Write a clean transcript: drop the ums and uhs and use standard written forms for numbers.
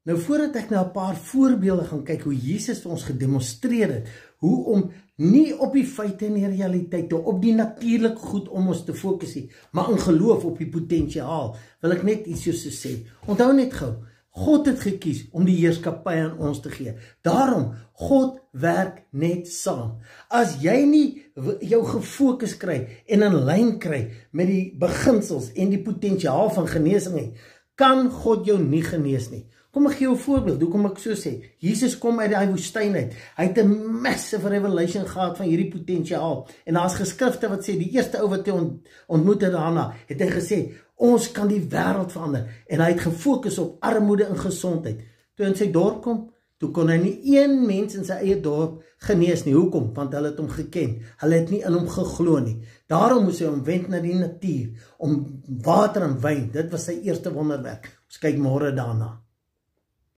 Nou voordat ek nou 'n paar voorbeelde gaan kyk hoe Jesus vir ons gedemonstreer het, hoe om nie op die feite en die realiteit, op die natuurlike goed om ons te fokus nie, maar in geloof op die potensiaal, wil ek net iets so sê. Onthou net gou, God het gekies om die heerskappy aan ons te gee. Daarom, God werk net saam. As jy nie jou gefokus kry en in lyn kry met die beginsels en die potensiaal van genesing nie, kan God jou nie genees nie. Kom ek gee jou 'n voorbeeld, hoekom ek so sê. Jesus kom uit die woestyn uit. Hy het 'n massive revelation gehad van hierdie potensiaal. En daar's geskrifte wat sê, die eerste ou wat hy ontmoet het daarna, het hy gesê, ons kan die wêreld verander. En hy het gefokus op armoede en gesondheid. Toe in sy dorp kom, toe kon hy nie een mens in sy eie dorp genees nie. Hoekom? Want hulle het hom geken. Hulle het nie in hom geglo nie. Daarom moes hy omwend na die natuur, om water en wyn. Dit was sy eerste wonderwerk. Ons kyk môre daarna.